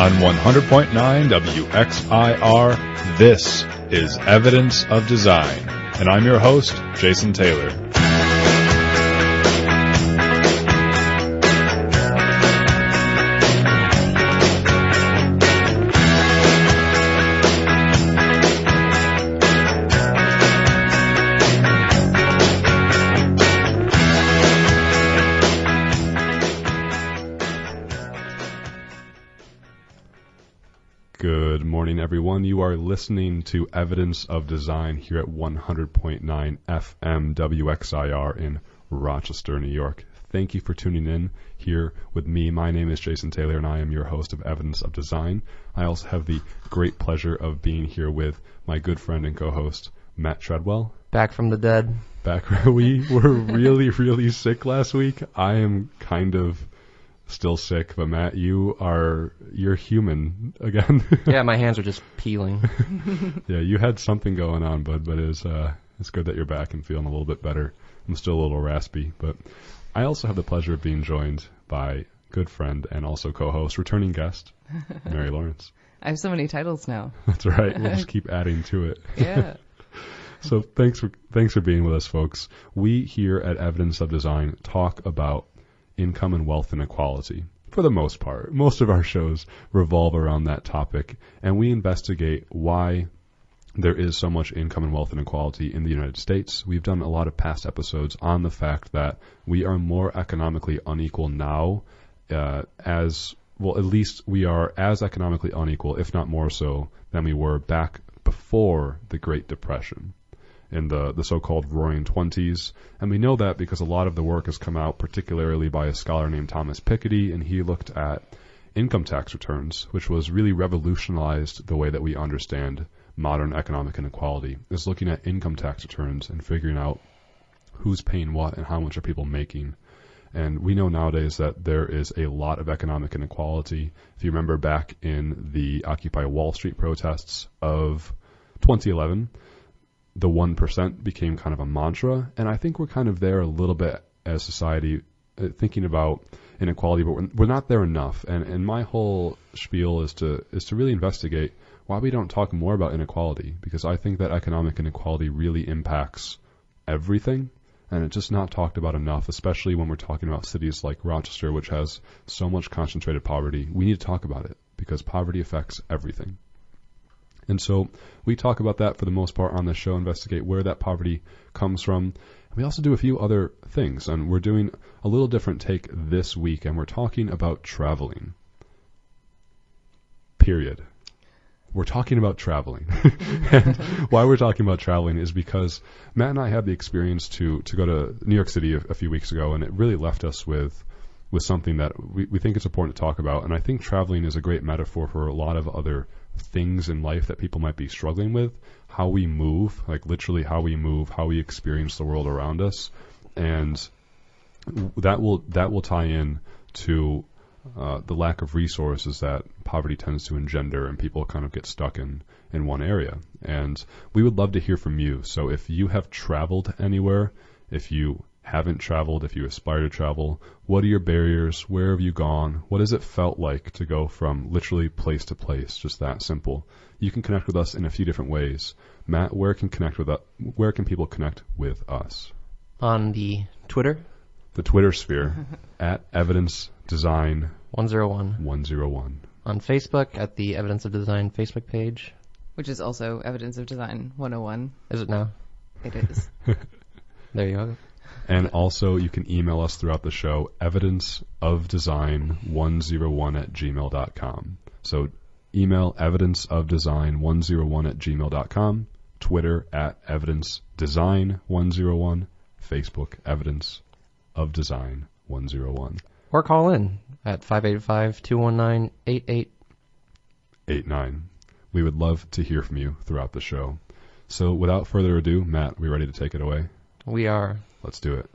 On 100.9 WXIR, this is Evidence of Design, and I'm your host, Jason Taylor. Good morning, everyone. You are listening to Evidence of Design here at 100.9 FM WXIR in Rochester, New York. Thank you for tuning in here with me. My name is Jason Taylor, and I am your host of Evidence of Design. I also have the great pleasure of being here with my good friend and co-host, Matt Treadwell. Back from the dead. We were really sick last week. I am kind of still sick, but Matt, you're human again. Yeah, my hands are just peeling. Yeah, you had something going on, bud, but it's good that you're back and feeling a little bit better. I'm still a little raspy, but I also have the pleasure of being joined by good friend and also co-host, returning guest, Mary Lawrence. I have so many titles now. That's right. We'll just keep adding to it. Yeah. So thanks for being with us, folks. We here at Evidence of Design talk about income and wealth inequality. For the most part, most of our shows revolve around that topic, and we investigate why there is so much income and wealth inequality in the United States. We've done a lot of past episodes on the fact that we are more economically unequal now, at least we are as economically unequal, if not more so, than we were back before the Great Depression, in the so-called Roaring Twenties. And we know that because a lot of the work has come out particularly by a scholar named Thomas Piketty, and he looked at income tax returns, which was really revolutionized the way that we understand modern economic inequality, is looking at income tax returns and figuring out who's paying what and how much are people making. And we know nowadays that there is a lot of economic inequality. If you remember back in the Occupy Wall Street protests of 2011, the 1% became kind of a mantra, and I think we're kind of there a little bit as society, thinking about inequality, but we're not there enough. And my whole spiel is to really investigate why we don't talk more about inequality, because I think that economic inequality really impacts everything, and it's just not talked about enough, especially when we're talking about cities like Rochester, which has so much concentrated poverty. We need to talk about it because poverty affects everything. And so we talk about that for the most part on the show, investigate where that poverty comes from. We also do a few other things, and we're doing a little different take this week, and we're talking about traveling. Period. We're talking about traveling. And why we're talking about traveling is because Matt and I had the experience to go to New York City a few weeks ago, and it really left us with something that we think it's important to talk about. And I think traveling is a great metaphor for a lot of other things in life that people might be struggling with, how we move, like literally how we move, how we experience the world around us. And that will tie in to the lack of resources that poverty tends to engender, and people kind of get stuck in one area. And we would love to hear from you. So if you have traveled anywhere, if you haven't traveled, if you aspire to travel, what are your barriers? Where have you gone? What has it felt like to go from literally place to place? Just that simple. You can connect with us in a few different ways. Matt, where can people connect with us? On the Twitter? The Twitter sphere at Evidence Design 101. On Facebook at the Evidence of Design Facebook page. Which is also Evidence of Design 101. Is it now? It is. There you go. And also, you can email us throughout the show, evidenceofdesign101@gmail.com. So email evidenceofdesign101@gmail.com, Twitter at evidencedesign101, Facebook Evidence of Design 101. Or call in at 585-219-8889. We would love to hear from you throughout the show. So without further ado, Matt, we ready to take it away? We are. Let's do it.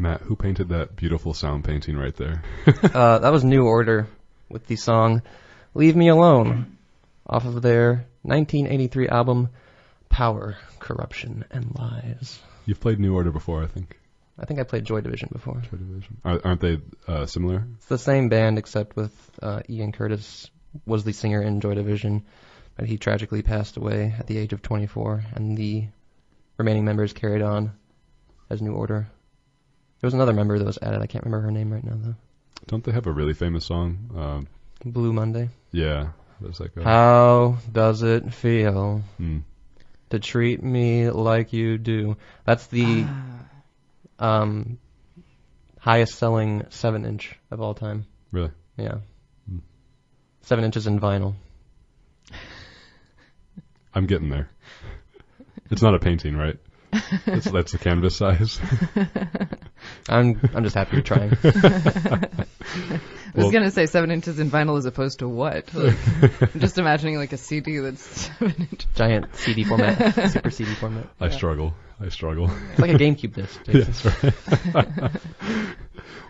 Matt, who painted that beautiful sound painting right there? That was New Order with the song Leave Me Alone off of their 1983 album Power, Corruption, and Lies. You've played New Order before, I think. I think I played Joy Division before. Joy Division. Aren't they similar? It's the same band except with Ian Curtis was the singer in Joy Division, but he tragically passed away at the age of 24, and the remaining members carried on as New Order. There was another member that was added. I can't remember her name right now, though. Don't they have a really famous song? Blue Monday. Yeah. There's like a... How does it feel to treat me like you do? That's the highest selling 7-inch of all time. Really? Yeah. 7 inches in vinyl. I'm getting there. It's not a painting, right? That's the canvas size. I'm just happy you're trying. I was going to say 7 inches in vinyl as opposed to what? Like, I'm just imagining like a CD that's 7 inches. Giant CD format, super CD format. I struggle. It's like a GameCube disc. Yeah, that's right.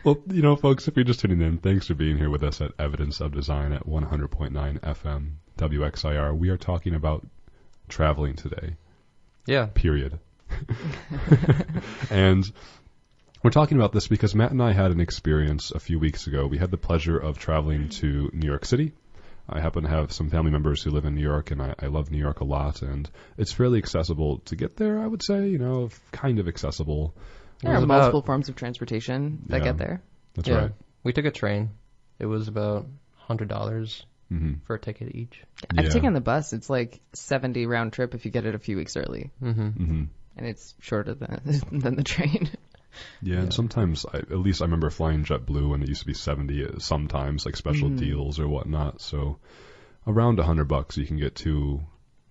Well, folks, if you're just tuning in, thanks for being here with us at Evidence of Design at 100.9 FM WXIR. We are talking about traveling today. Yeah. Period. And we're talking about this because Matt and I had an experience a few weeks ago. We had the pleasure of traveling to New York City. I happen to have some family members who live in New York, and I love New York a lot, and it's fairly accessible to get there, I would say, kind of accessible. There are multiple forms of transportation that get there. That's right. We took a train. It was about $100 for a ticket each. I've taken the bus. It's like 70 round trip if you get it a few weeks early. And it's shorter than the train. Yeah, and sometimes, at least I remember flying JetBlue, and it used to be 70 sometimes, like special deals or whatnot. So around $100 you can get to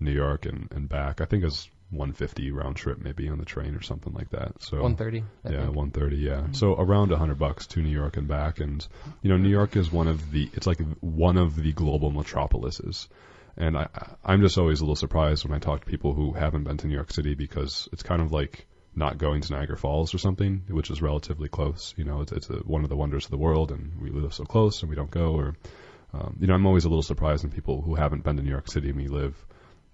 New York and back. I think it's $150 round trip maybe on the train or something like that. So $130. Yeah, $130. Yeah. So around $100 to New York and back, and New York is one of the global metropolises. And I'm just always a little surprised when I talk to people who haven't been to New York City, because it's kind of like not going to Niagara Falls or something, which is relatively close. It's one of the wonders of the world, and we live so close and we don't go. Or, I'm always a little surprised in people who haven't been to New York City and we live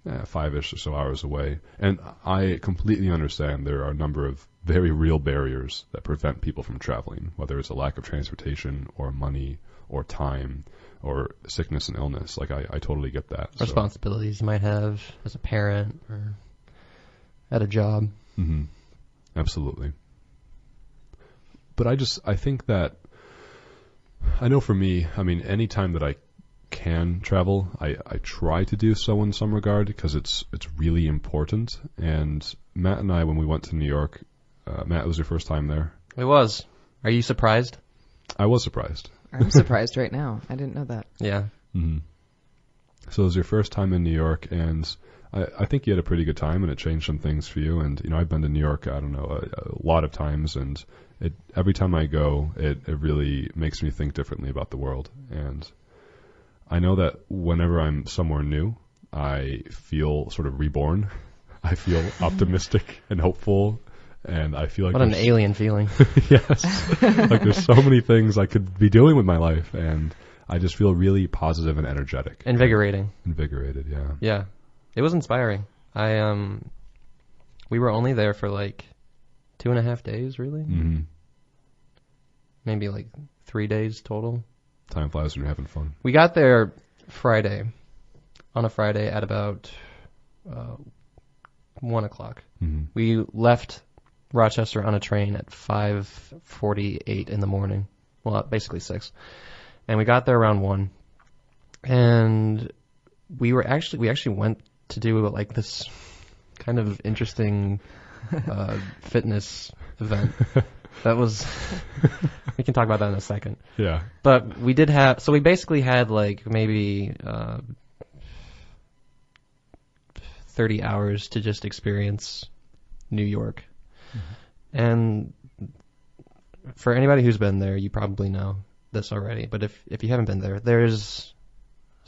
5-ish or so hours away. And I completely understand there are a number of very real barriers that prevent people from traveling, whether it's a lack of transportation or money or time or sickness and illness. Like, I totally get that. Responsibilities you might have as a parent or at a job. Mm-hmm. Absolutely. But I think that, I know for me, any time that I can travel, I try to do so in some regard, because it's really important. And Matt and I, when we went to New York, Matt, it was your first time there? It was. Are you surprised? I was surprised. I'm surprised right now. I didn't know that. Yeah. Mm-hmm. So it was your first time in New York, and I think you had a pretty good time, and it changed some things for you. And, I've been to New York, I don't know, a lot of times, and every time I go, it really makes me think differently about the world. And I know that whenever I'm somewhere new, I feel sort of reborn. I feel optimistic and hopeful, and I feel like... What an alien feeling. Yes. Like, there's so many things I could be doing with my life, and I just feel really positive and energetic. Invigorating. Invigorated, yeah. Yeah. It was inspiring. We were only there for like 2.5 days, really. Mm-hmm. Maybe like 3 days total. Time flies when you're having fun. We got there on a Friday at about 1 o'clock. Mm-hmm. We left Rochester on a train at 5:48 in the morning. Well, basically 6. And we got there around 1. And we actually went to do like this kind of interesting fitness event. That was, we can talk about that in a second. Yeah. But we basically had like maybe 30 hours to just experience New York. Mm-hmm. And for anybody who's been there, you probably know this already. But if you haven't been there, there's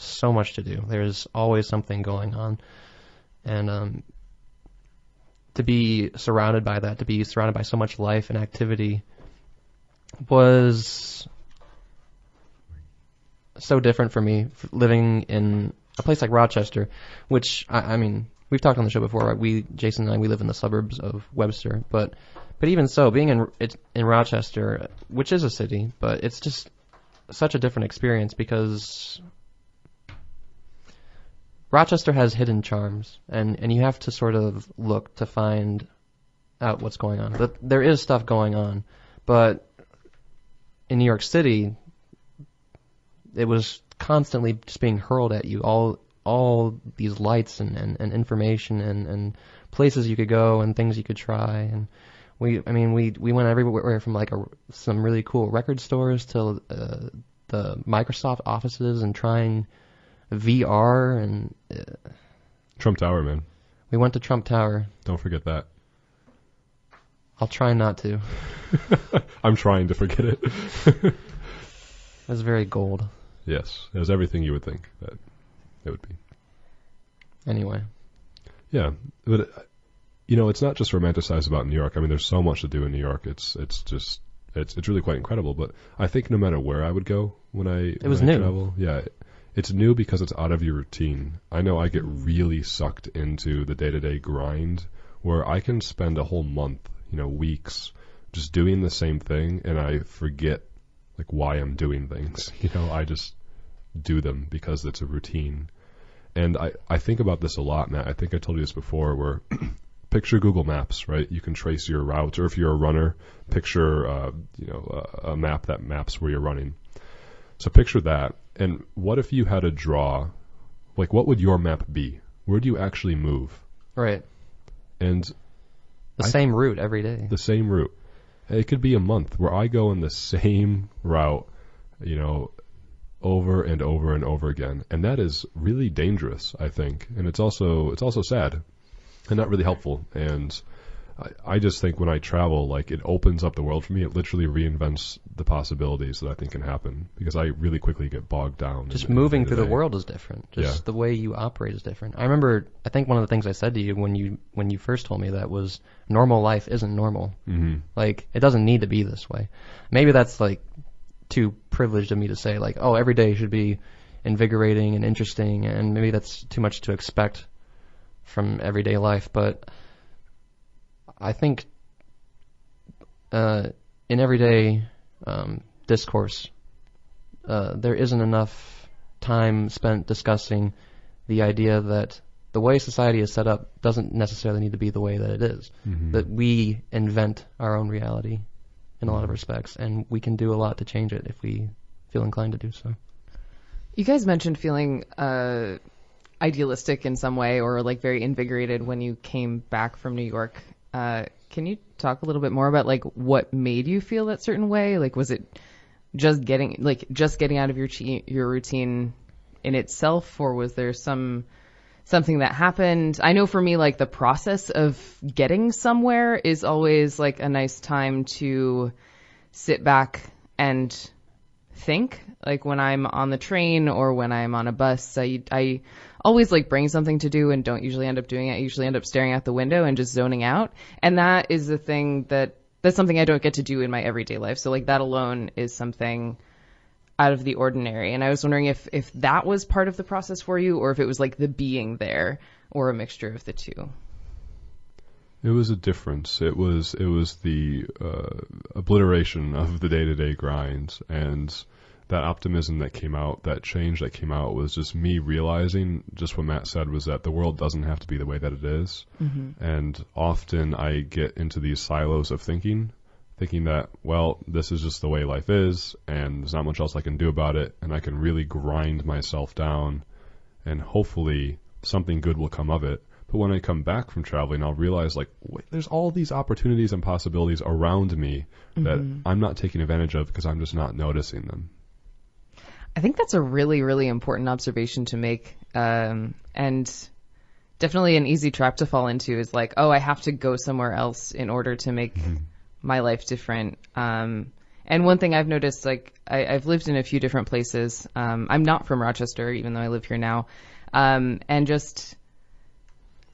so much to do. There's always something going on. And to be surrounded by that, to be surrounded by so much life and activity was so different for me living in a place like Rochester, which I mean, we've talked on the show before, right? Jason and I, we live in the suburbs of Webster, but even so, being in Rochester, which is a city, but it's just such a different experience because Rochester has hidden charms, and you have to sort of look to find out what's going on. But there is stuff going on, but in New York City, it was constantly just being hurled at you, all these lights and information and places you could go and things you could try. And we went everywhere from like some really cool record stores to the Microsoft offices and trying VR and Trump Tower, man. We went to Trump Tower. Don't forget that. I'll try not to. I'm trying to forget it. It was very gold. Yes, it was everything you would think that it would be. Anyway. Yeah, but it's not just romanticized about New York. I mean, there's so much to do in New York. It's really quite incredible. But I think no matter where I would go when I travel, yeah, it's new because it's out of your routine. I know I get really sucked into the day-to-day grind where I can spend a whole month, weeks, just doing the same thing, and I forget like why I'm doing things. I just do them because it's a routine. And I think about this a lot, Matt. I think I told you this before, where picture Google Maps, right? You can trace your route, or if you're a runner, picture a map that maps where you're running. So picture that. And what if you had to draw, like what would your map be? Where do you actually move? Right. And the same route every day. The same route. It could be a month where I go in the same route, over and over and over again. And that is really dangerous, I think. And it's also sad and not really helpful. And I just think when I travel, like, it opens up the world for me. It literally reinvents the possibilities that I think can happen because I really quickly get bogged down. Just moving through the world is different. Just the way you operate is different. I remember, I think one of the things I said to you when you first told me that was normal life isn't normal. Mm-hmm. Like, it doesn't need to be this way. Maybe that's like too privileged of me to say, like, oh, every day should be invigorating and interesting, and maybe that's too much to expect from everyday life, but I think in everyday discourse, there isn't enough time spent discussing the idea that the way society is set up doesn't necessarily need to be the way that it is. Mm-hmm. That we invent our own reality in a lot of respects, and we can do a lot to change it if we feel inclined to do so. You guys mentioned feeling idealistic in some way or like very invigorated when you came back from New York. Can you talk a little bit more about like what made you feel that certain way? Like, was it just getting out of your routine in itself, or was there something that happened? I know for me, like, the process of getting somewhere is always like a nice time to sit back and think. Like when I'm on the train or when I'm on a bus, I always like bring something to do and don't usually end up doing it. I usually end up staring out the window and just zoning out. And that is the thing that's something I don't get to do in my everyday life. So like that alone is something out of the ordinary. And I was wondering if that was part of the process for you, or if it was like the being there, or a mixture of the two. It was a difference. It was the obliteration of the day-to-day grind, and that optimism that came out, that change that came out, was just me realizing just what Matt said, was that the world doesn't have to be the way that it is. Mm-hmm. And often I get into these silos of thinking that, well, this is just the way life is, and there's not much else I can do about it, and I can really grind myself down, and hopefully something good will come of it. But when I come back from traveling, I'll realize, like, wait, there's all these opportunities and possibilities around me that I'm not taking advantage of because I'm just not noticing them. I think that's a really, really important observation to make, and definitely an easy trap to fall into is like, oh, I have to go somewhere else in order to make my life different. And one thing I've noticed, like, I've lived in a few different places. I'm not from Rochester, even though I live here now. And just,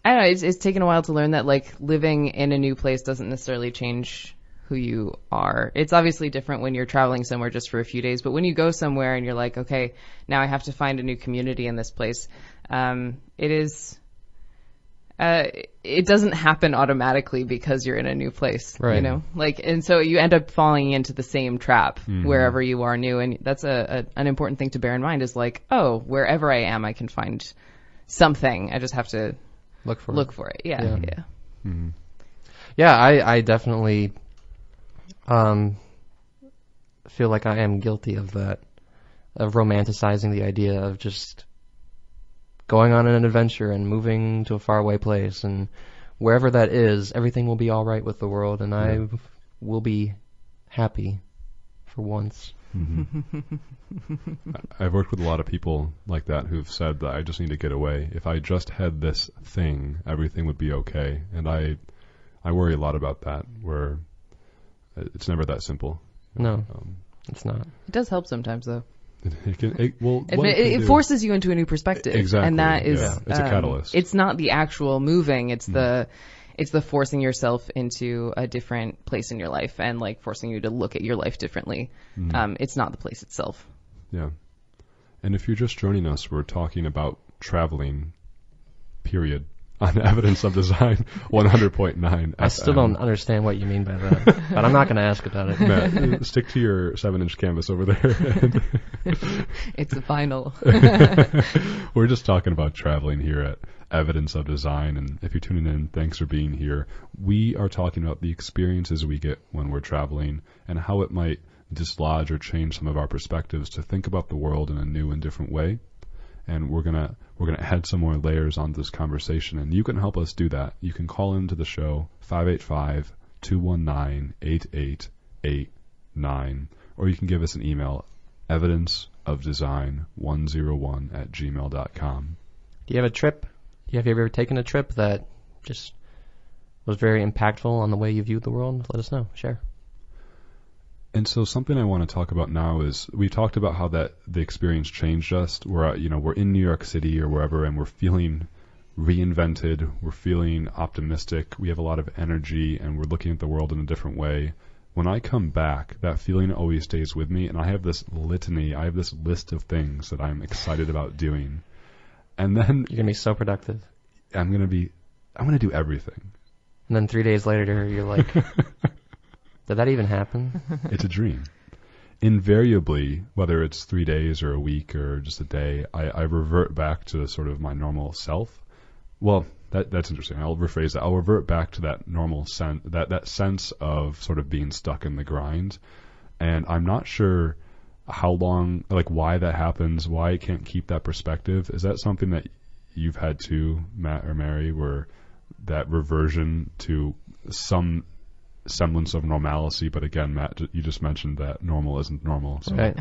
I don't know, it's taken a while to learn that, like, living in a new place doesn't necessarily change who you are. It's obviously different when you're traveling somewhere just for a few days, but when you go somewhere and you're like, okay, now I have to find a new community in this place, it doesn't happen automatically because you're in a new place, Right. you know, like, and so you end up falling into the same trap wherever you are new. And that's an important thing to bear in mind is like, oh, wherever I am, I can find something. I just have to Look for it. Yeah. Yeah. Yeah. Mm-hmm. Yeah, I definitely feel like I am guilty of that, of romanticizing the idea of just going on an adventure and moving to a faraway place, and wherever that is, everything will be all right with the world, and I will be happy for once. I've worked with a lot of people like that who've said that I just need to get away. If I just had this thing, everything would be okay. And I worry a lot about that, where it's never that simple. No, it's not. It does help sometimes though. It Forces you into a new perspective. Exactly. And that is, it's a catalyst. It's not the actual moving. It's the forcing yourself into a different place in your life and like forcing you to look at your life differently. It's not the place itself. Yeah. And if you're just joining us, we're talking about traveling, period, on Evidence of Design 100.9. I still don't understand what you mean by that, but I'm not going to ask about it. Matt, stick to your 7-inch canvas over there. It's a vinyl. We're just talking about traveling here at Evidence of Design, and if you're tuning in, thanks for being here. We are talking about the experiences we get when we're traveling and how it might dislodge or change some of our perspectives to think about the world in a new and different way. And we're gonna add some more layers onto this conversation, and you can help us do that. You can call into the show 585-219-8889, or you can give us an email, evidenceofdesign101@gmail.com. Do you have a trip? Have you ever taken a trip that just was very impactful on the way you viewed the world? Let us know. Share. And so something I want to talk about now is we talked about how that the experience changed us. We're in New York City or wherever, and we're feeling reinvented. We're feeling optimistic. We have a lot of energy, and we're looking at the world in a different way. When I come back, that feeling always stays with me, and I have this litany. I have this list of things that I'm excited about doing. And then You're going to be so productive. I'm going to do everything. And then 3 days later, you're like, did that even happen? It's a dream. Invariably, whether it's 3 days or a week or just a day, I revert back to sort of my normal self. Well, that's interesting. I'll rephrase that. I'll revert back to that normal sense, that sense of sort of being stuck in the grind. And I'm not sure how long, like why that happens, why I can't keep that perspective. Is that something that you've had too, Matt or Mary, where that reversion to some semblance of normalcy? But again, Matt, you just mentioned that normal isn't normal. So. Right.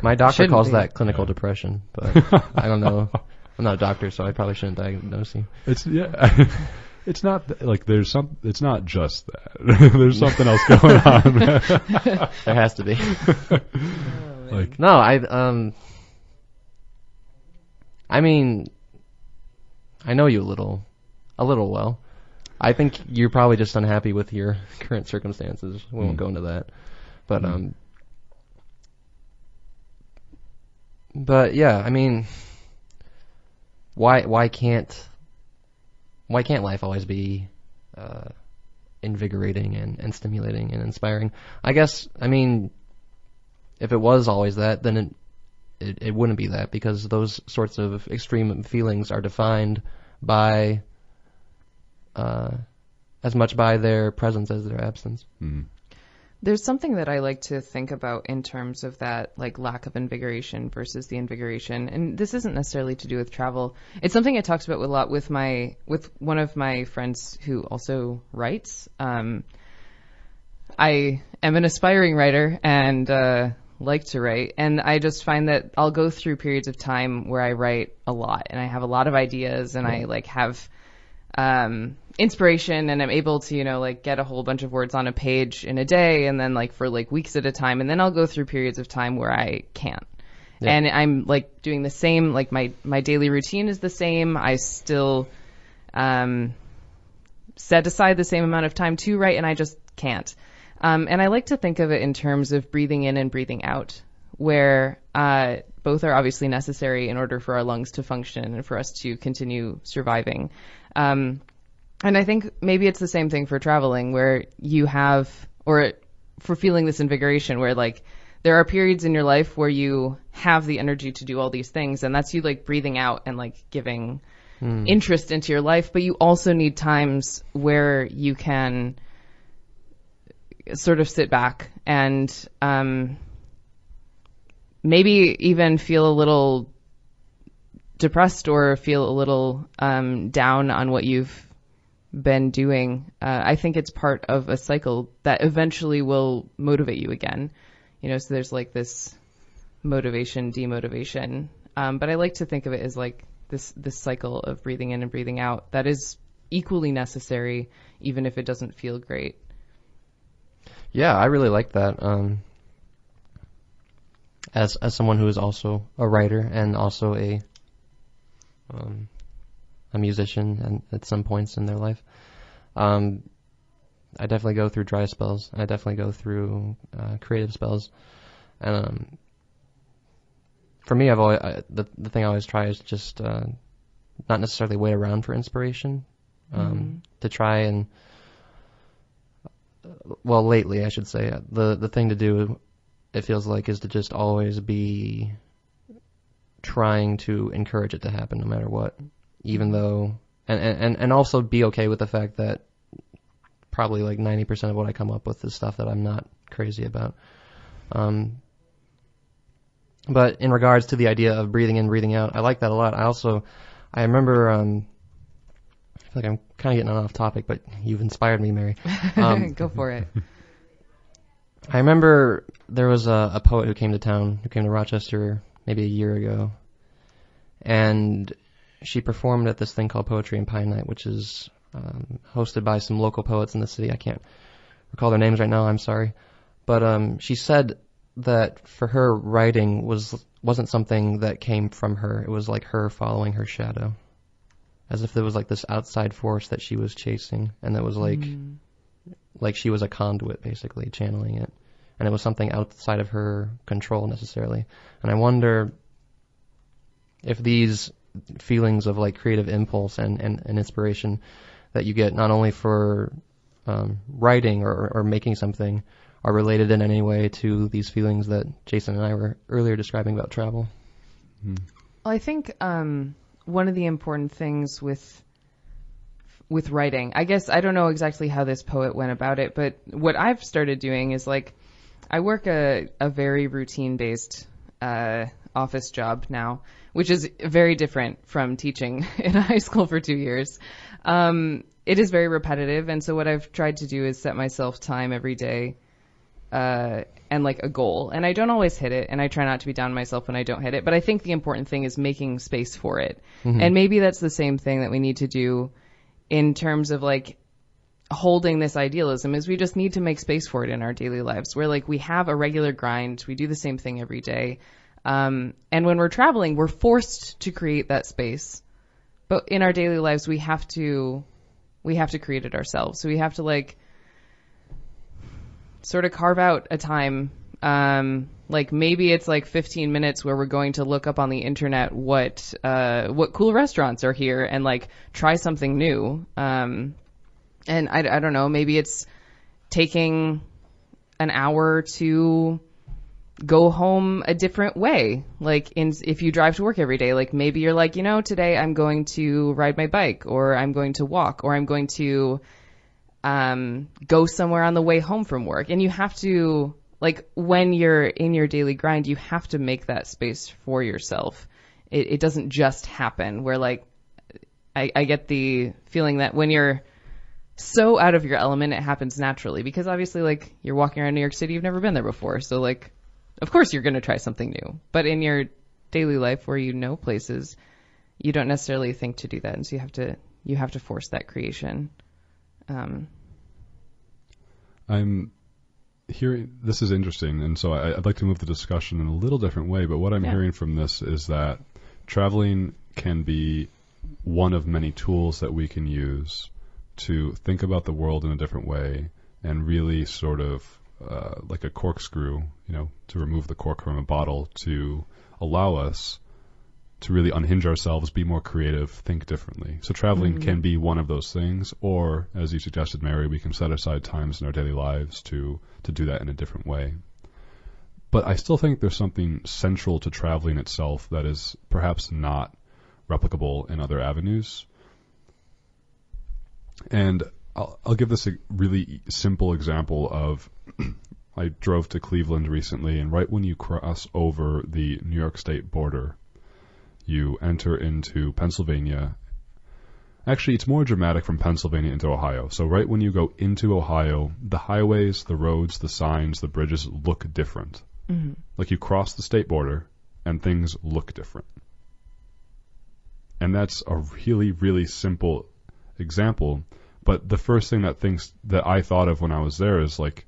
My doctor Shouldn't calls be. that clinical depression, but I don't know. I'm not a doctor, so I probably shouldn't diagnose you. It's it's not like it's not just that. There's something else going on. There has to be. Like, No, I mean, I know you a little well. I think you're probably just unhappy with your current circumstances. We won't go into that. But yeah, I mean, why can't life always be invigorating and stimulating and inspiring? I guess, I mean, if it was always that, then it wouldn't be that, because those sorts of extreme feelings are defined by as much by their presence as their absence. There's something that I like to think about in terms of that, like, lack of invigoration versus the invigoration. And this isn't necessarily to do with travel. It's something I talked about a lot with one of my friends who also writes. I am an aspiring writer and like to write. And I just find that I'll go through periods of time where I write a lot and I have a lot of ideas and I like have inspiration, and I'm able to, like, get a whole bunch of words on a page in a day, and then like for like weeks at a time, and then I'll go through periods of time where I can't. Yeah. And I'm like doing the same, like my daily routine is the same. I still set aside the same amount of time to write, and I just can't. And I like to think of it in terms of breathing in and breathing out, where both are obviously necessary in order for our lungs to function and for us to continue surviving. And I think maybe it's the same thing for traveling, where you have, or for feeling this invigoration, where like there are periods in your life where you have the energy to do all these things, and that's you like breathing out and like giving interest into your life. But you also need times where you can sort of sit back and maybe even feel a little depressed or feel a little down on what you've been doing. I think it's part of a cycle that eventually will motivate you again. You know, so there's like this motivation, demotivation. But I like to think of it as like this cycle of breathing in and breathing out that is equally necessary, even if it doesn't feel great. Yeah, I really like that. As someone who is also a writer and also a musician, and at some points in their life, I definitely go through dry spells. I definitely go through creative spells, and for me, I've always the thing I always try is just not necessarily wait around for inspiration, to try and lately I should say the thing to do, it feels like, is to just always be trying to encourage it to happen no matter what, even though and also be okay with the fact that probably like 90% of what I come up with is stuff that I'm not crazy about. But in regards to the idea of breathing in, breathing out, I like that a lot. I remember, I feel like I'm kind of getting off topic, but you've inspired me, Mary. Go for it. I remember there was a poet who came to Rochester maybe a year ago, and she performed at this thing called Poetry and Pine Night, which is hosted by some local poets in the city. I can't recall their names right now, I'm sorry. But she said that for her, writing wasn't something that came from her. It was like her following her shadow, as if there was like this outside force that she was chasing, and that was like she was a conduit, basically channeling it, and it was something outside of her control necessarily. And I wonder if these feelings of like creative impulse and inspiration that you get not only for writing or making something are related in any way to these feelings that Jason and I were earlier describing about travel. Well, I think one of the important things with writing, I guess I don't know exactly how this poet went about it, but what I've started doing is like I work a very routine-based office job now, which is very different from teaching in a high school for 2 years. It is very repetitive, and so what I've tried to do is set myself time every day and like a goal. And I don't always hit it, and I try not to be down on myself when I don't hit it, but I think the important thing is making space for it. Mm-hmm. And maybe that's the same thing that we need to do in terms of like holding this idealism, is we just need to make space for it in our daily lives, where like we have a regular grind, we do the same thing every day. And when we're traveling, we're forced to create that space. But in our daily lives, we have to create it ourselves. So we have to like sort of carve out a time. Like maybe it's like 15 minutes where we're going to look up on the internet what cool restaurants are here and like try something new. And I don't know, maybe it's taking an hour to go home a different way. Like if you drive to work every day, like maybe you're like, today I'm going to ride my bike, or I'm going to walk, or I'm going to go somewhere on the way home from work. And you have to, like, when you're in your daily grind, you have to make that space for yourself. It doesn't just happen, where like I get the feeling that when you're so out of your element, it happens naturally, because obviously like you're walking around New York City, you've never been there before. So like, of course you're going to try something new, but in your daily life where you know places, you don't necessarily think to do that. And so you have to force that creation. I'm hearing, this is interesting, and so I'd like to move the discussion in a little different way, but what I'm hearing from this is that traveling can be one of many tools that we can use to think about the world in a different way, and really sort of like a corkscrew, to remove the cork from a bottle to allow us to really unhinge ourselves, be more creative, think differently. So traveling can be one of those things, or as you suggested, Mary, we can set aside times in our daily lives to do that in a different way. But I still think there's something central to traveling itself that is perhaps not replicable in other avenues. And I'll give this a really simple example of I drove to Cleveland recently, and right when you cross over the New York State border, you enter into Pennsylvania. Actually, it's more dramatic from Pennsylvania into Ohio. So right when you go into Ohio, the highways, the roads, the signs, the bridges look different. Mm-hmm. Like you cross the state border and things look different. And that's a really, really simple example. But the first thing that I thought of when I was there is like,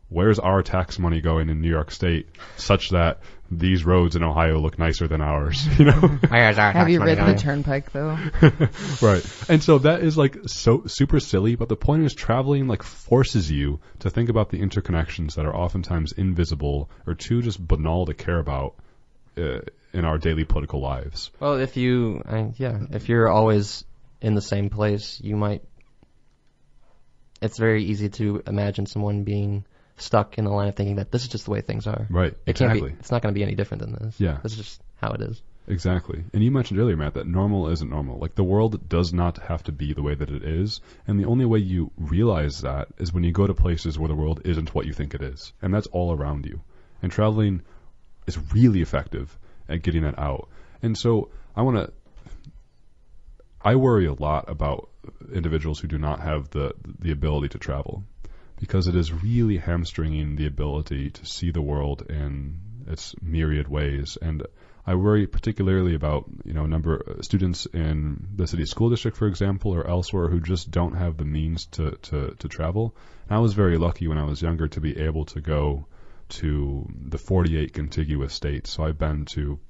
where's our tax money going in New York State such that these roads in Ohio look nicer than ours? Have you ridden the turnpike though? Right. And so that is like so super silly, but the point is traveling like forces you to think about the interconnections that are oftentimes invisible or too just banal to care about in our daily political lives. Well, if you're always in the same place, it's very easy to imagine someone being stuck in the line of thinking that this is just the way things are. Right, exactly. It's not going to be any different than this. Yeah. This is just how it is. Exactly. And you mentioned earlier, Matt, that normal isn't normal. Like the world does not have to be the way that it is. And the only way you realize that is when you go to places where the world isn't what you think it is. And that's all around you. And traveling is really effective at getting that out. And so I worry a lot about individuals who do not have the ability to travel, because it is really hamstringing the ability to see the world in its myriad ways. And I worry particularly about, a number of students in the city school district, for example, or elsewhere who just don't have the means to travel. And I was very lucky when I was younger to be able to go to the 48 contiguous states. So I've been to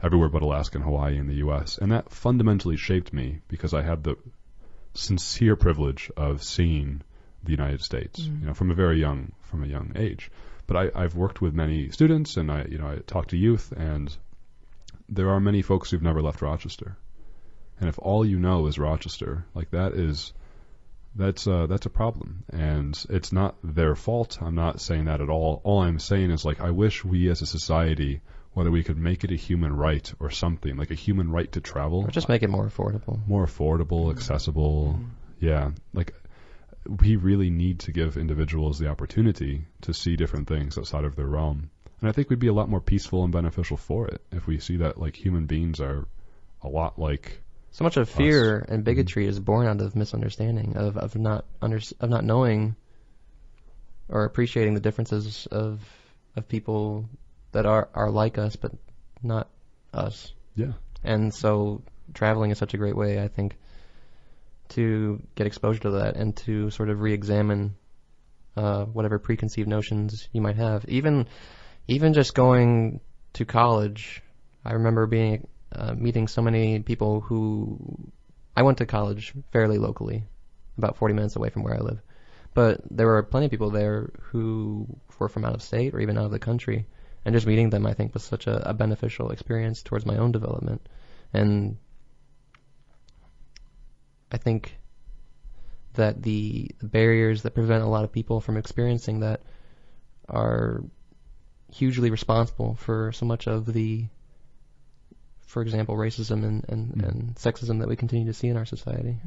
everywhere but Alaska and Hawaii in the U.S. And that fundamentally shaped me because I had the sincere privilege of seeing the United States, from a young age. But I've worked with many students, and I talk to youth, and there are many folks who've never left Rochester. And if all you know is Rochester, like that's a problem. And it's not their fault. I'm not saying that at all. All I'm saying is like I wish we as a society, whether we could make it a human right or something, like a human right to travel. Or just make it more affordable. More affordable, accessible. Yeah. Like we really need to give individuals the opportunity to see different things outside of their realm. And I think we'd be a lot more peaceful and beneficial for it if we see that like human beings are a lot like so much of fear and bigotry is born out of misunderstanding, of not knowing or appreciating the differences of people that are like us but not us. Yeah. And so traveling is such a great way, I think, to get exposure to that and to sort of re-examine whatever preconceived notions you might have. Even just going to college, I remember meeting so many people who... I went to college fairly locally, about 40 minutes away from where I live. But there were plenty of people there who were from out of state or even out of the country. And just meeting them, I think, was such a beneficial experience towards my own development. And I think that the barriers that prevent a lot of people from experiencing that are hugely responsible for so much of the, for example, racism and sexism that we continue to see in our society.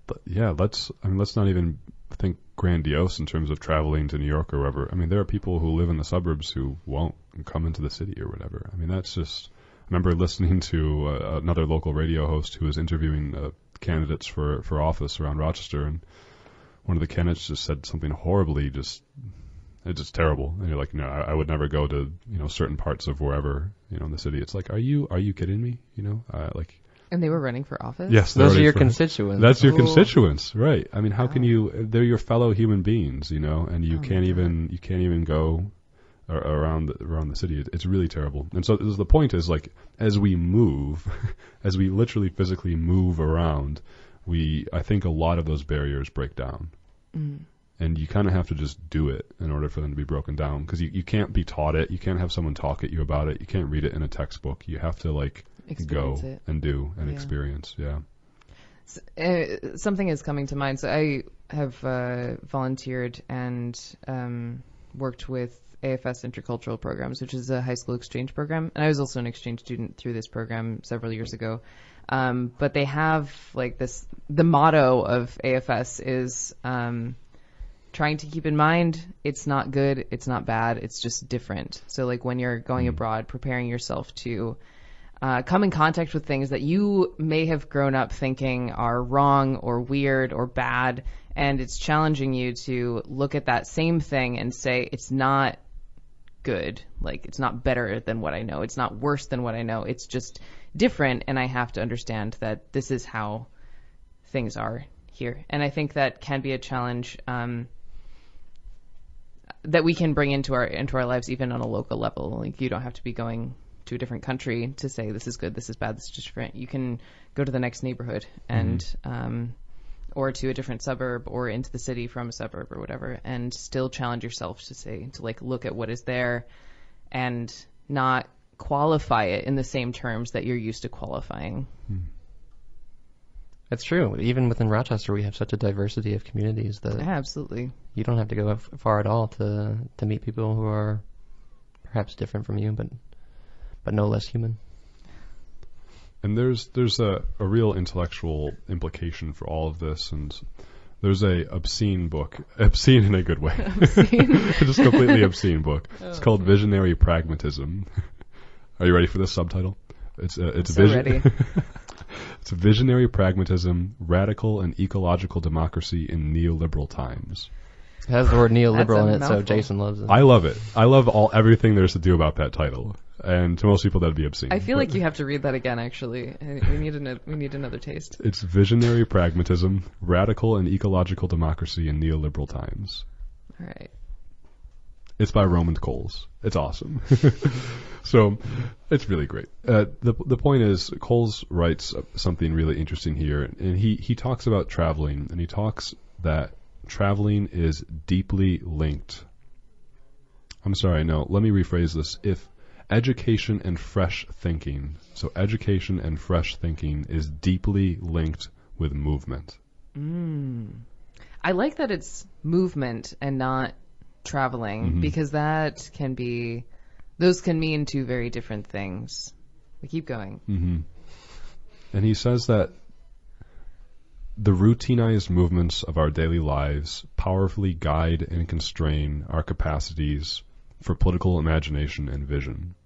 But yeah, let's not even think grandiose in terms of traveling to New York or wherever. I mean, there are people who live in the suburbs who won't come into the city or whatever. I mean, that's just... I remember listening to another local radio host who was interviewing candidates for office around Rochester, and one of the candidates just said something horribly it's just terrible. And you're like, no, I would never go to, certain parts of wherever, in the city. It's like, are you kidding me? And they were running for office? Yes. Those are your constituents. That's your constituents, right. I mean, how can they're your fellow human beings, and you can't even go around the city. It's really terrible. And so the point is, like, as we move, as we literally physically move around, I think a lot of those barriers break down. And you kind of have to just do it in order for them to be broken down, because you can't be taught it. You can't have someone talk at you about it. You can't read it in a textbook. You have to like Experience go it. and do and Yeah. experience. Yeah. Something is coming to mind. So I have volunteered and worked with AFS Intercultural Programs, which is a high school exchange program. And I was also an exchange student through this program several years ago. But they have like this, the motto of AFS is trying to keep in mind it's not good, it's not bad, it's just different. So like when you're going abroad, preparing yourself to come in contact with things that you may have grown up thinking are wrong or weird or bad, and it's challenging you to look at that same thing and say it's not good, like it's not better than what I know, it's not worse than what I know, it's just different, and I have to understand that this is how things are here. And I think that can be a challenge that we can bring into our lives even on a local level. Like you don't have to be going to a different country to say this is good, this is bad, this is just different. You can go to the next neighborhood and or to a different suburb or into the city from a suburb or whatever, and still challenge yourself to like look at what is there and not qualify it in the same terms that you're used to qualifying. That's true. Even within Rochester, we have such a diversity of communities that Yeah, absolutely. you don't have to go far at all to meet people who are perhaps different from you, but no less human. And there's a real intellectual implication for all of this, and there's a obscene book, obscene in a good way, just completely obscene book. It's called Visionary Pragmatism. Are you ready for this subtitle? It's ready. It's Visionary Pragmatism, Radical and Ecological Democracy in Neoliberal Times. It has the word neoliberal in it, mouthful. so Jason loves it. I love it. I love everything there's to do about that title. And to most people, that'd be obscene. I feel But like you have to read that again, actually. We need another taste. it's Visionary Pragmatism, Radical and Ecological Democracy in Neoliberal Times. All right. It's by Roman Coles. It's awesome. So it's really great. The point is, Coles writes something really interesting here, and he talks about traveling, and he talks that traveling is deeply linked. I'm sorry, no, let me rephrase this. If education and fresh thinking, so education and fresh thinking is deeply linked with movement. I like that it's movement and not traveling, because those can mean two very different things. We keep going. And he says that the routinized movements of our daily lives powerfully guide and constrain our capacities for political imagination and vision.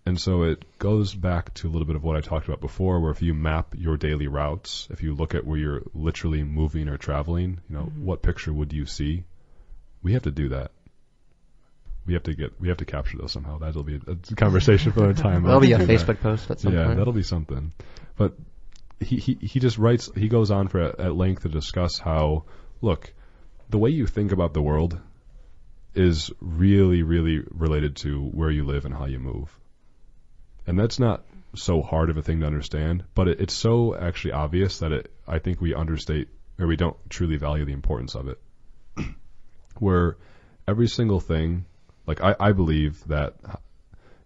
And so it goes back to a little bit of what I talked about before, where if you map your daily routes, if you look at where you're literally moving or traveling, what picture would you see? We have to do that. We have to capture those somehow. That'll be a conversation for another time. That'll be a Facebook post at some point. Yeah, that'll be something. But he just writes, he goes on for at length to discuss how, look, the way you think about the world is really, really related to where you live and how you move. And that's not so hard of a thing to understand, but it's so actually obvious that I think we understate, or we don't truly value the importance of it. Where every single thing, like I believe that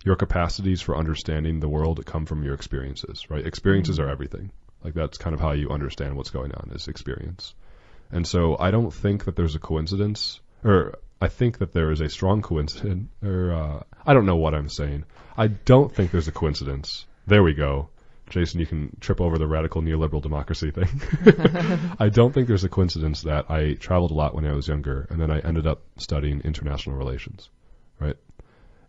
your capacities for understanding the world come from your experiences, right? Experiences are everything. Like that's kind of how you understand what's going on, is experience. And so I don't think that there's a coincidence, or I think that there is a strong coincidence, or I don't know what I'm saying. I don't think there's a coincidence. There we go. Jason, you can trip over the radical neoliberal democracy thing. I don't think there's a coincidence that I traveled a lot when I was younger, and then I ended up studying international relations, right?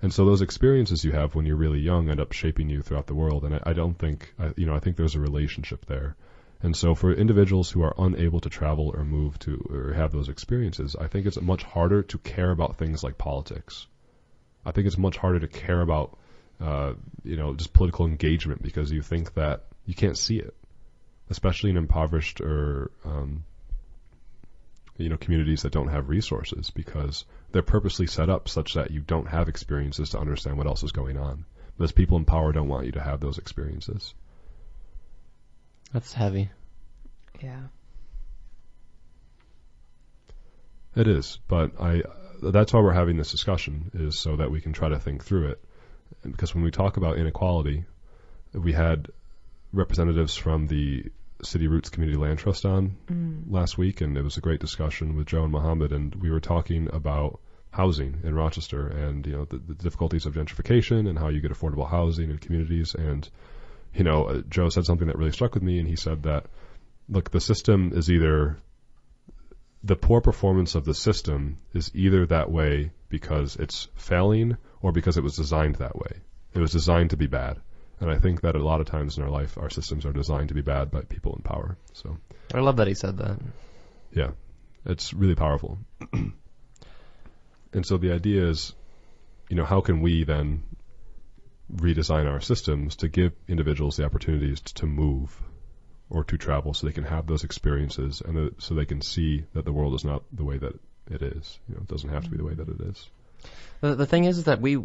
And so those experiences you have when you're really young end up shaping you throughout the world, and I don't think, I think there's a relationship there. And so for individuals who are unable to travel or move to or have those experiences, I think it's much harder to care about things like politics. I think it's much harder to care about just political engagement, because you think that you can't see it, especially in impoverished or communities that don't have resources, because they're purposely set up such that you don't have experiences to understand what else is going on. Because people in power don't want you to have those experiences. That's heavy. Yeah. It is, but that's why we're having this discussion, is so that we can try to think through it. Because when we talk about inequality, we had representatives from the City Roots Community Land Trust on last week, and it was a great discussion with Joe and Mohammed, and we were talking about housing in Rochester and, you know, the difficulties of gentrification and how you get affordable housing in communities. And, you know, Joe said something that really struck with me, and he said that, look, the system is either, the poor performance of the system is either that way because it's failing or because it was designed that way. It was designed to be bad. And I think that a lot of times in our life, our systems are designed to be bad by people in power. So I love that he said that. Yeah, it's really powerful. And so the idea is, you know, how can we then redesign our systems to give individuals the opportunities to move or to travel so they can have those experiences and so they can see that the world is not the way that it is. You know, it doesn't have to be the way that it is. The thing is that we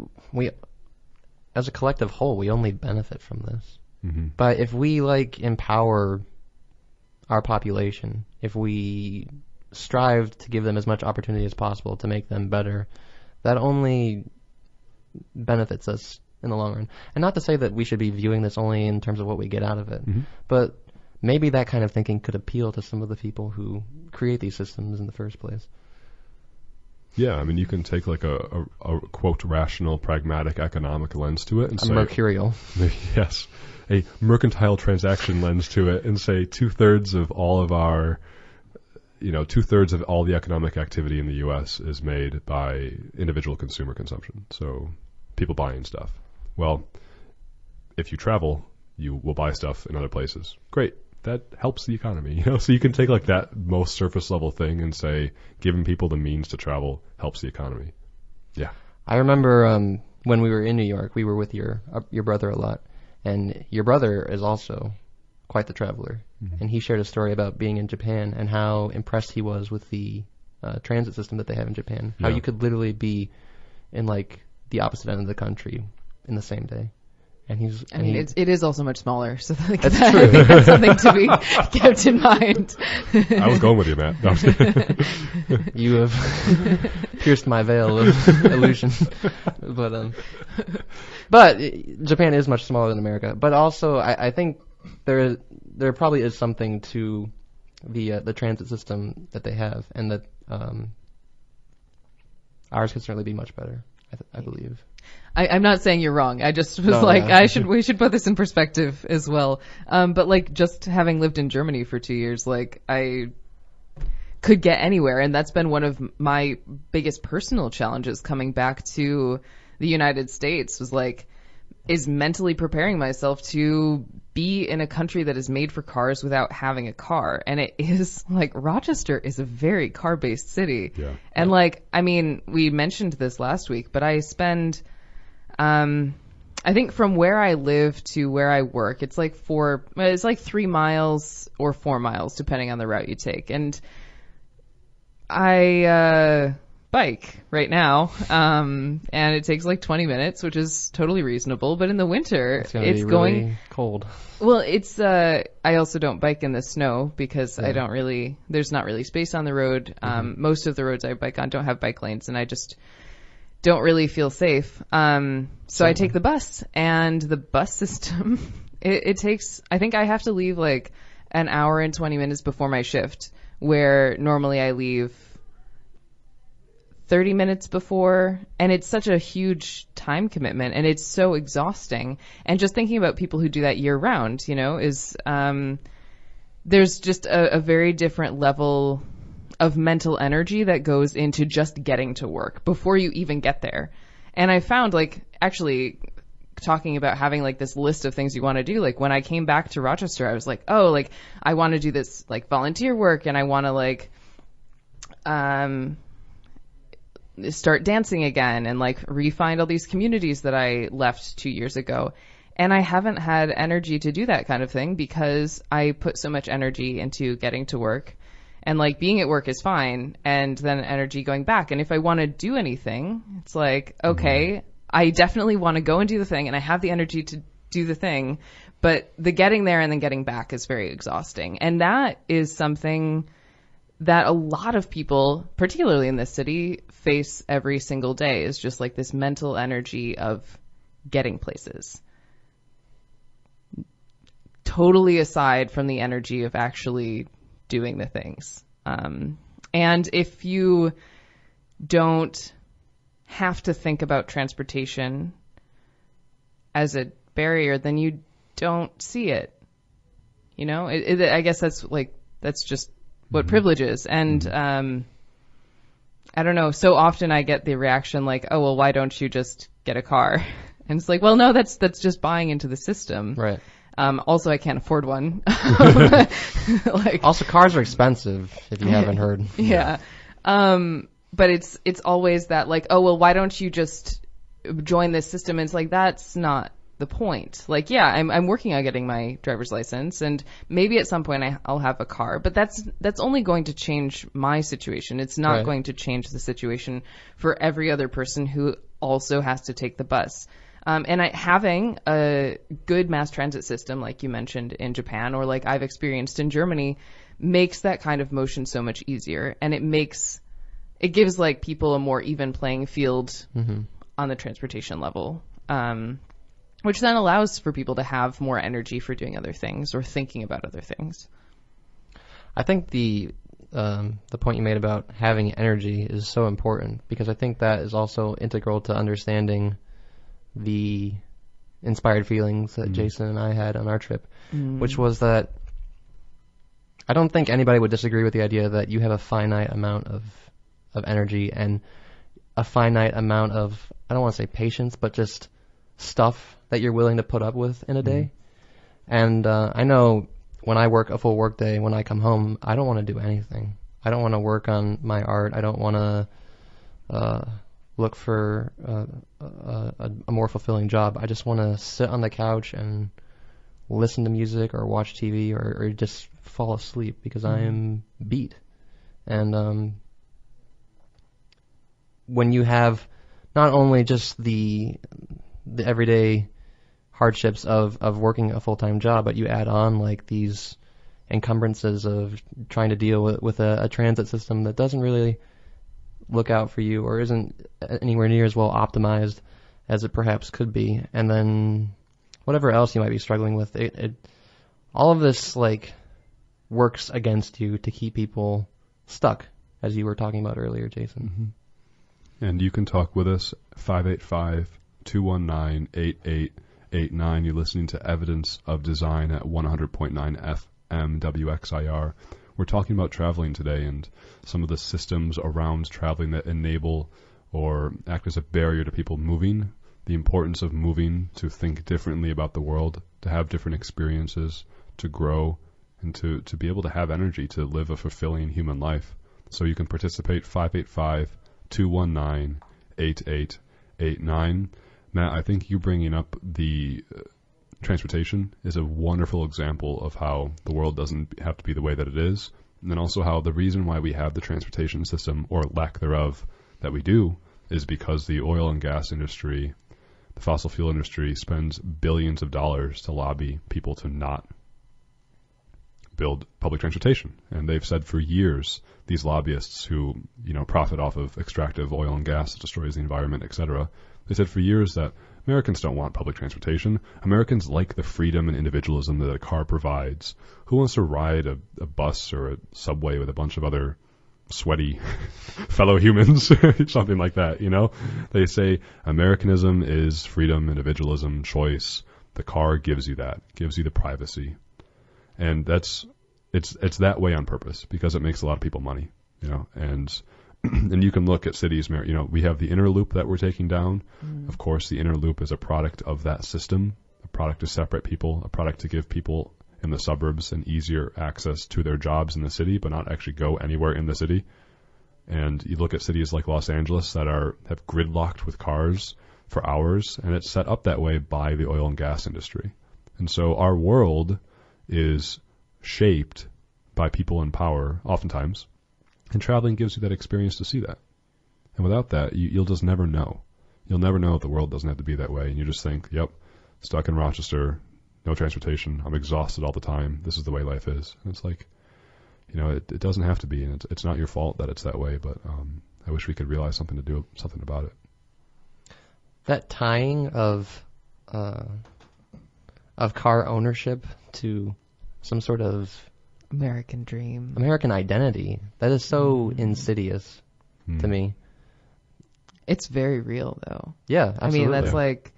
as a collective whole, we only benefit from this. Mm-hmm. But if we empower our population, if we strive to give them as much opportunity as possible to make them better, that only benefits us in the long run. And not to say that we should be viewing this only in terms of what we get out of it, but maybe that kind of thinking could appeal to some of the people who create these systems in the first place. Yeah, I mean, you can take like a quote rational, pragmatic, economic lens to it and say mercurial. Yes, a mercantile transaction lens to it, and say 2/3 of all of our, 2/3 of all the economic activity in the U.S. is made by individual consumer consumption. So people buying stuff. Well, if you travel, you will buy stuff in other places. Great. That helps the economy, So you can take like that most surface level thing and say, giving people the means to travel helps the economy. Yeah. I remember when we were in New York, we were with your brother a lot, and your brother is also quite the traveler, and he shared a story about being in Japan and how impressed he was with the transit system that they have in Japan. How you could literally be in like the opposite end of the country in the same day. And it is also much smaller, so that's true. I think that's something to be kept in mind. I was going with you, Matt. No, you have pierced my veil of illusion. But Japan is much smaller than America. But also, I think there probably is something to the transit system that they have, and that ours could certainly be much better. I believe. I'm not saying you're wrong. I just was we should put this in perspective as well. But like just having lived in Germany for 2 years, like I could get anywhere, and that's been one of my biggest personal challenges coming back to the United States is mentally preparing myself to be in a country that is made for cars without having a car. And it is Rochester is a very car-based city. Yeah. And we mentioned this last week, but I spend, I think from where I live to where I work, it's 3 miles or 4 miles, depending on the route you take. And I, bike right now, and it takes 20 minutes, which is totally reasonable. But in the winter, it's going cold. Well, I also don't bike in the snow because there's not really space on the road. Most of the roads I bike on don't have bike lanes, and I just don't really feel safe. So I take the bus, and the bus system, it takes, I think I have to leave an hour and 20 minutes before my shift, where normally I leave 30 minutes before, and it's such a huge time commitment, and it's so exhausting. And just thinking about people who do that year round, is there's just a very different level of mental energy that goes into just getting to work before you even get there. And I found actually talking about having this list of things you want to do, when I came back to Rochester, I was I want to do this volunteer work, and I want to start dancing again and re-find all these communities that I left 2 years ago. And I haven't had energy to do that kind of thing because I put so much energy into getting to work, and being at work is fine, and then energy going back. And if I want to do anything, it's okay, I definitely want to go and do the thing, and I have the energy to do the thing, but the getting there and then getting back is very exhausting. And that is something that a lot of people, particularly in this city, face every single day is just like this mental energy of getting places. Totally aside from the energy of actually doing the things. And if you don't have to think about transportation as a barrier, then you don't see it. You know, I guess that's just what privilege is. And I don't know, so often I get the reaction like, oh, well, why don't you just get a car? And it's like, well, no, that's just buying into the system. Right. Also, I can't afford one. Also, cars are expensive, if you haven't heard. Yeah. But it's always that like, oh, well, why don't you just join this system? And it's like, that's not the point. Like, yeah, I'm working on getting my driver's license, and maybe at some point I'll have a car, but that's only going to change my situation. It's not going to change the situation for every other person who also has to take the bus. And having a good mass transit system, like you mentioned in Japan, or like I've experienced in Germany, makes that kind of motion so much easier. And it gives like people a more even playing field on the transportation level, which then allows for people to have more energy for doing other things or thinking about other things. I think the point you made about having energy is so important, because I think that is also integral to understanding the inspired feelings that Jason and I had on our trip, which was that I don't think anybody would disagree with the idea that you have a finite amount of energy and a finite amount of, I don't want to say patience, but just stuff that you're willing to put up with in a day. And I know when I work a full work day, when I come home, I don't want to do anything. I don't want to work on my art. I don't want to look for a more fulfilling job. I just want to sit on the couch and listen to music or watch TV or just fall asleep because I am beat. And when you have not only just the everyday hardships of working a full-time job, but you add on like these encumbrances of trying to deal with a transit system that doesn't really look out for you or isn't anywhere near as well optimized as it perhaps could be, and then whatever else you might be struggling with, all of this like works against you to keep people stuck, as you were talking about earlier, Jason. And you can talk with us, 585-219-8889. You're listening to Evidence of Design at 100.9 FM WXIR. We're talking about traveling today and some of the systems around traveling that enable or act as a barrier to people moving, the importance of moving to think differently about the world, to have different experiences, to grow, and to be able to have energy to live a fulfilling human life. So you can participate, 585-219-8889. Matt, I think you bringing up the transportation is a wonderful example of how the world doesn't have to be the way that it is, and then also how the reason why we have the transportation system, or lack thereof, that we do, is because the oil and gas industry, the fossil fuel industry, spends billions of dollars to lobby people to not build public transportation. And they've said for years, these lobbyists who, profit off of extractive oil and gas that destroys the environment, etc., they said for years that Americans don't want public transportation. Americans like the freedom and individualism that a car provides. Who wants to ride a bus or a subway with a bunch of other sweaty fellow humans? Something like that, They say Americanism is freedom, individualism, choice. The car gives you that, gives you the privacy. And it's that way on purpose because it makes a lot of people money, and you can look at cities, we have the inner loop that we're taking down. Of course, the inner loop is a product of that system, a product to separate people, a product to give people in the suburbs an easier access to their jobs in the city, but not actually go anywhere in the city. And you look at cities like Los Angeles that have gridlocked with cars for hours, and it's set up that way by the oil and gas industry. And so our world is shaped by people in power, oftentimes, and traveling gives you that experience to see that. And without that, you'll just never know. You'll never know if the world doesn't have to be that way, and you just think, yep, stuck in Rochester, no transportation, I'm exhausted all the time, this is the way life is. And it's like, it doesn't have to be, and it's not your fault that it's that way. But I wish we could realize something to do something about it. That tying of car ownership to some sort of American dream. American identity, that is so insidious to me. It's very real, though. Yeah, absolutely. I mean, that's like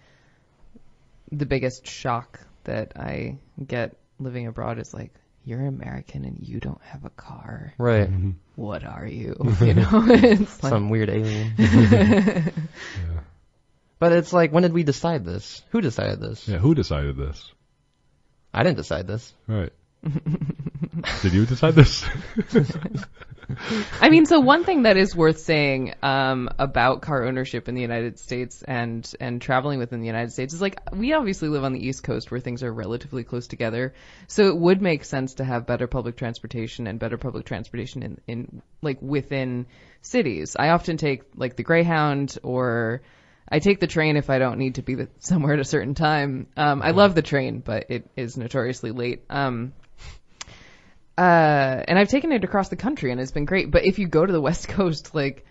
the biggest shock that I get living abroad is like, you're American and you don't have a car. Right. What are you? It's like, Some weird alien. Yeah. But it's like, when did we decide this? Who decided this? Yeah. Who decided this? I didn't decide this. Right. Did you decide this? I mean, so one thing that is worth saying about car ownership in the United States and traveling within the United States is like, we obviously live on the East Coast where things are relatively close together. So it would make sense to have better public transportation and better public transportation in like within cities. I often take like the Greyhound, or I take the train if I don't need to be somewhere at a certain time. I love the train, but it is notoriously late. And I've taken it across the country and it's been great. But if you go to the West Coast, like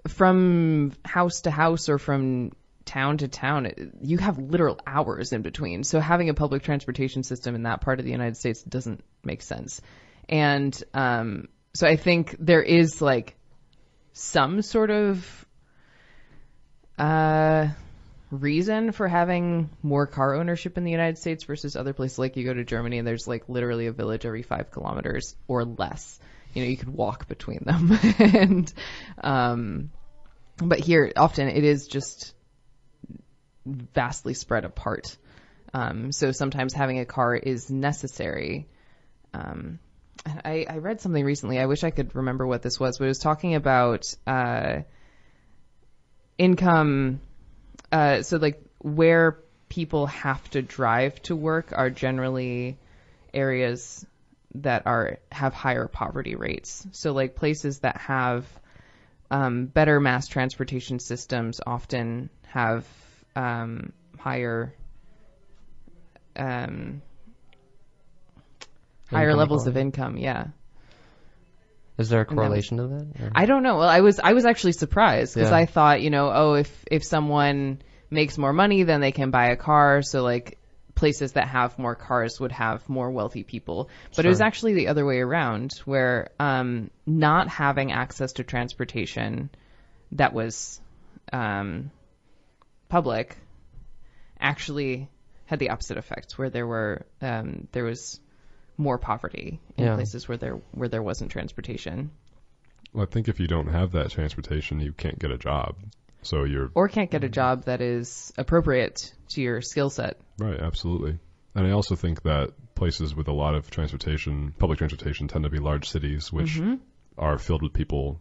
from house to house or from town to town, you have literal hours in between. So having a public transportation system in that part of the United States doesn't make sense. And so I think there is like some sort of reason for having more car ownership in the United States versus other places. Like you go to Germany and there's like literally a village every 5 kilometers or less. You could walk between them. And but here often it is just vastly spread apart. So sometimes having a car is necessary. I read something recently. I wish I could remember what this was, but it was talking about income. So like where people have to drive to work are generally areas that have higher poverty rates. So like places that have better mass transportation systems often have higher levels of income. Yeah. Is there a correlation to that? Or? I don't know. Well, I was actually surprised because Yeah. I thought, if someone makes more money, then they can buy a car. So like places that have more cars would have more wealthy people. But it was Sure. actually the other way around, where not having access to transportation that was public actually had the opposite effect, where there was more poverty in Yeah. places where there wasn't transportation. Well, I think if you don't have that transportation, you can't get a job. So you're Or can't get a job that is appropriate to your skill set. right, absolutely. And I also think that places with a lot of transportation, public transportation, tend to be large cities, which are filled with people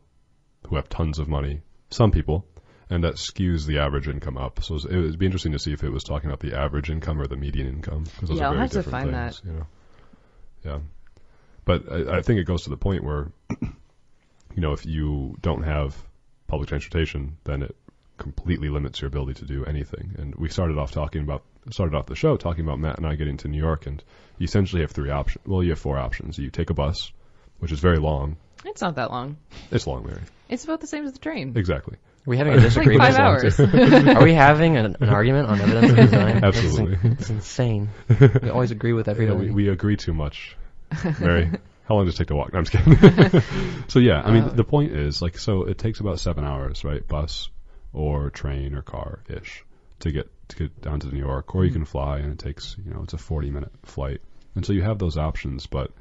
who have tons of money. Some people, and that skews the average income up. So it would be interesting to see if it was talking about the average income or the median income, because those Yeah, are I'll very have to different find things. Yeah, but I think it goes to the point where, if you don't have public transportation, then it completely limits your ability to do anything. And we started off the show talking about Matt and I getting to New York, and you essentially have 3 options. Well, you have 4 options. You take a bus, which is very long. It's not that long. It's long, Mary. It's about the same as the train. Exactly. Are we having a It's like disagreement? 5 hours. Are we having an argument on evidence of design? Absolutely. It's insane. We always agree with Yeah, everybody. we agree too much. Mary, how long does it take to walk? No, I'm just kidding. So yeah, I mean, the point is, so it takes about 7 hours, right? Bus or train or car-ish to get down to New York, or you can fly and it takes, it's a 40-minute flight. And so you have those options, but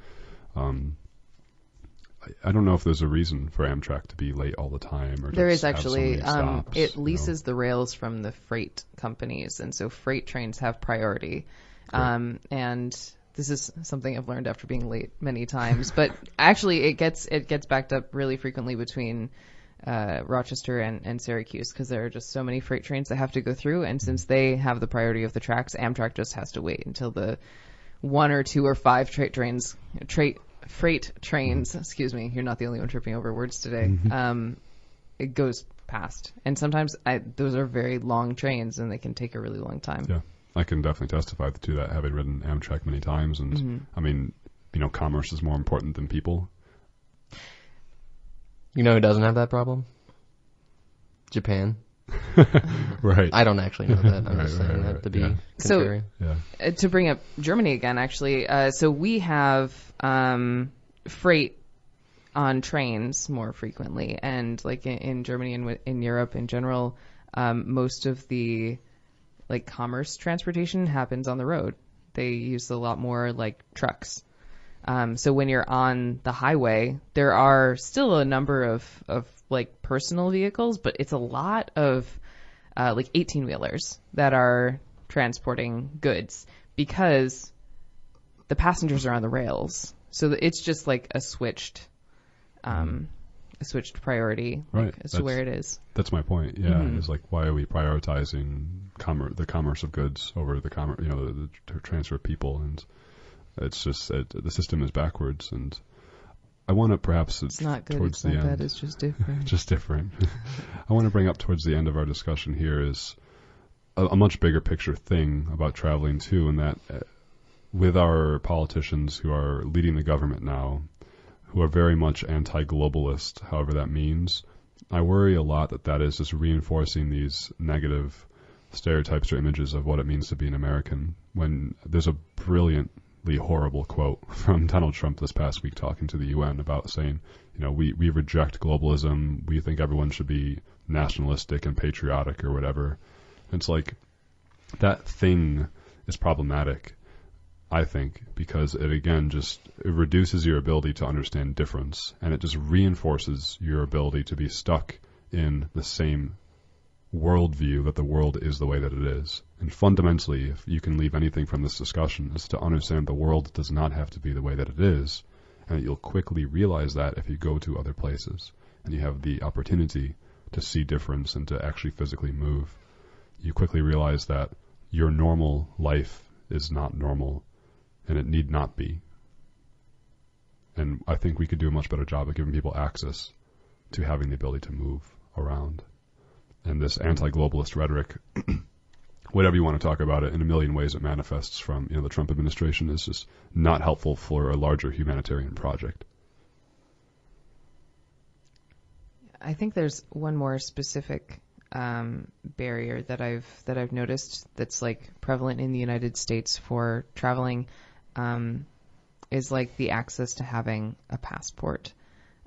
I don't know if there's a reason for Amtrak to be late all the time, or There just is actually. have so many stops, It leases the rails from the freight companies, and so freight trains have priority. And this is something I've learned after being late many times. But actually, it gets backed up really frequently between Rochester and Syracuse, because there are just so many freight trains that have to go through. And since they have the priority of the tracks, Amtrak just has to wait until the 1 or 2 or 5 freight trains, excuse me, you're not the only one tripping over words today, it goes past. And sometimes those are very long trains and they can take a really long time. Yeah, I can definitely testify to that, having ridden Amtrak many times. And I mean, commerce is more important than people. You know who doesn't have that problem? Japan. Right. I don't actually know that. I'm just saying right, that to be yeah. contrarian. Yeah. To bring up Germany again, actually, so we have freight on trains more frequently, and like in Germany and in Europe in general, most of the like commerce transportation happens on the road. They use a lot more like trucks. So when you're on the highway, there are still a number of like personal vehicles, but it's a lot of like 18-wheelers that are transporting goods because the passengers are on the rails. So it's just like a switched priority, Right. like, as to where it is. That's my point. Yeah, It's like, why are we prioritizing the commerce of goods over the the transfer of people? And it's just the system is backwards. And I want to perhaps It's not good. towards It's the not end. bad. It's just different. Just different. I want to bring up towards the end of our discussion here is a much bigger picture thing about traveling too, and that with our politicians who are leading the government now, who are very much anti-globalist, however that means, I worry a lot that is just reinforcing these negative stereotypes or images of what it means to be an American, when there's a brilliantly horrible quote from Donald Trump this past week talking to the UN about saying, we reject globalism, we think everyone should be nationalistic and patriotic or whatever. It's like, that thing is problematic, I think, because it reduces your ability to understand difference, and it just reinforces your ability to be stuck in the same worldview that the world is the way that it is. And fundamentally, if you can leave anything from this discussion, is to understand the world does not have to be the way that it is, and that you'll quickly realize that if you go to other places and you have the opportunity to see difference and to actually physically move. You quickly realize that your normal life is not normal, and it need not be. And I think we could do a much better job of giving people access to having the ability to move around. And this anti-globalist rhetoric, whatever you want to talk about it, in a million ways it manifests from the Trump administration, is just not helpful for a larger humanitarian project. I think there's one more specific barrier that I've noticed that's like prevalent in the United States for traveling, is like the access to having a passport.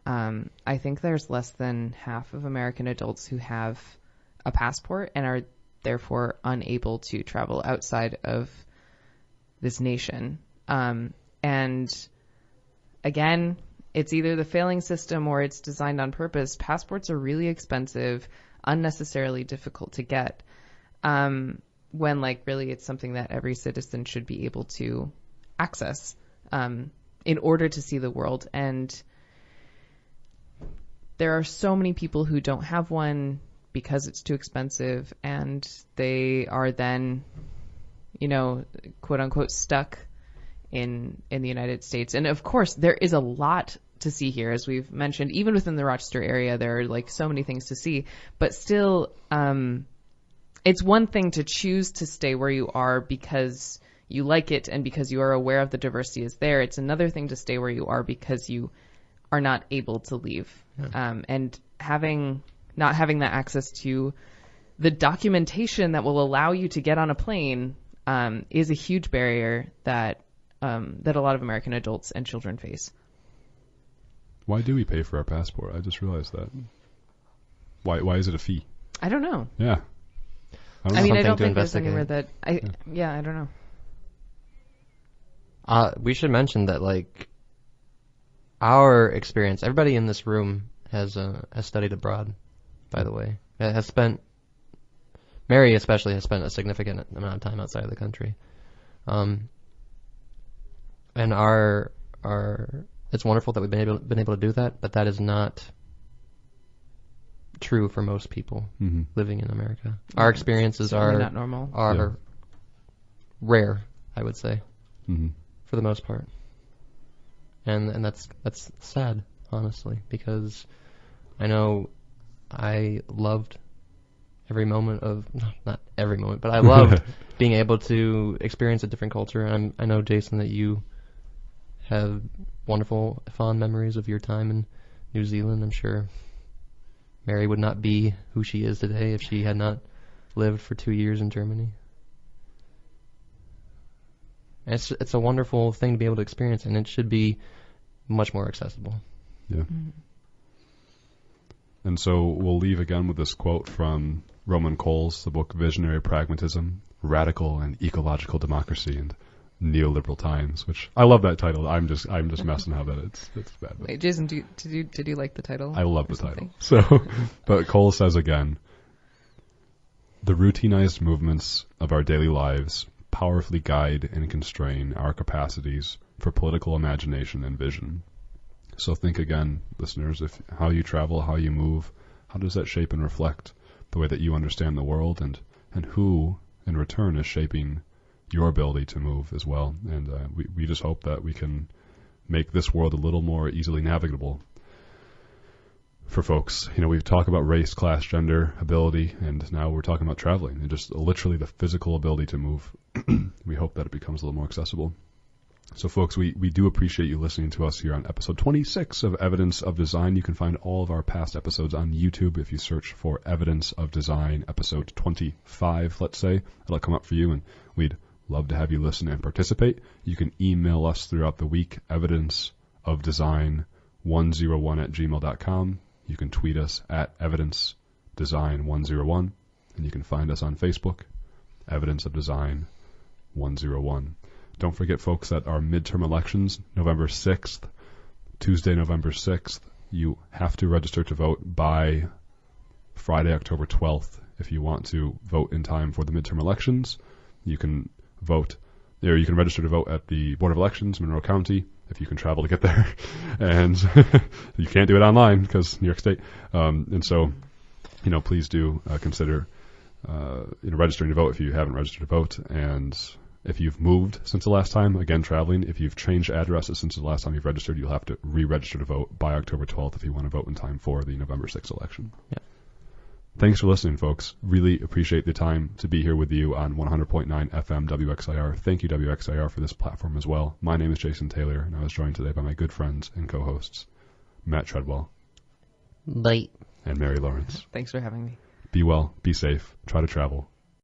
I think there's less than half of American adults who have a passport and are therefore unable to travel outside of this nation. And again, it's either the failing system or it's designed on purpose. Passports are really expensive, unnecessarily difficult to get, when like really it's something that every citizen should be able to access in order to see the world. And there are so many people who don't have one because it's too expensive, and they are then, quote unquote, stuck in the United States. And of course, there is a lot to see here, as we've mentioned. Even within the Rochester area, there are like so many things to see. But still, it's one thing to choose to stay where you are because you like it and because you are aware of the diversity is there. It's another thing to stay where you are because you are not able to leave. Yeah. And not having that access to the documentation that will allow you to get on a plane is a huge barrier that a lot of American adults and children face. Why do we pay for our passport? I just realized that. Why is it a fee? I don't know. Yeah. I don't think there's anywhere that I don't know. We should mention that like our experience, everybody in this room has studied abroad, by the way. Mary especially has spent a significant amount of time outside of the country. And it's wonderful that we've been able to do that, but that is not true for most people living in America. Our experiences are not normal. Rare, I would say, for the most part. And that's sad, honestly, because I know I loved every moment of, not every moment, but I loved being able to experience a different culture. And I know, Jason, that you have wonderful, fond memories of your time in New Zealand. I'm sure Mary would not be who she is today if she had not lived for 2 years in Germany. And it's a wonderful thing to be able to experience, and it should be much more accessible. Yeah. And so we'll leave again with this quote from Roman Coles, the book Visionary Pragmatism, Radical and Ecological Democracy and Neoliberal Times, which I love that title. I'm just messing how that it's bad. Wait, Jason, did you like the title? I love the title. So, but Cole says again, the routinized movements of our daily lives powerfully guide and constrain our capacities for political imagination and vision. So think again, listeners, if how you travel, how you move, how does that shape and reflect the way that you understand the world, and who in return is shaping your ability to move as well. And we just hope that we can make this world a little more easily navigable for folks. You know, we've talked about race, class, gender, ability, and now we're talking about traveling and just literally the physical ability to move. We hope that it becomes a little more accessible. So folks, we do appreciate you listening to us here on episode 26 of Evidence of Design. You can find all of our past episodes on YouTube if you search for Evidence of Design, episode 25, let's say. It'll come up for you, and we'd love to have you listen and participate. You can email us throughout the week, evidenceofdesign101@gmail.com. You can tweet us at evidencedesign101, and you can find us on Facebook, Evidence of Design 101. Don't forget, folks, that our midterm elections, November 6th, Tuesday, November 6th, you have to register to vote by Friday, October 12th. If you want to vote in time for the midterm elections, you can vote, or you can register to vote at the Board of Elections, Monroe County, if you can travel to get there. And you can't do it online because New York State. And so, you know, please do consider registering to vote if you haven't registered to vote. And if you've moved since the last time, again, traveling, if you've changed addresses since the last time you've registered, you'll have to re-register to vote by October 12th if you want to vote in time for the November 6th election. Yeah. Thanks for listening, folks. Really appreciate the time to be here with you on 100.9 FM WXIR. Thank you, WXIR, for this platform as well. My name is Jason Taylor, and I was joined today by my good friends and co-hosts, Matt Treadwell. Bye. And Mary Lawrence. Thanks for having me. Be well, be safe, try to travel.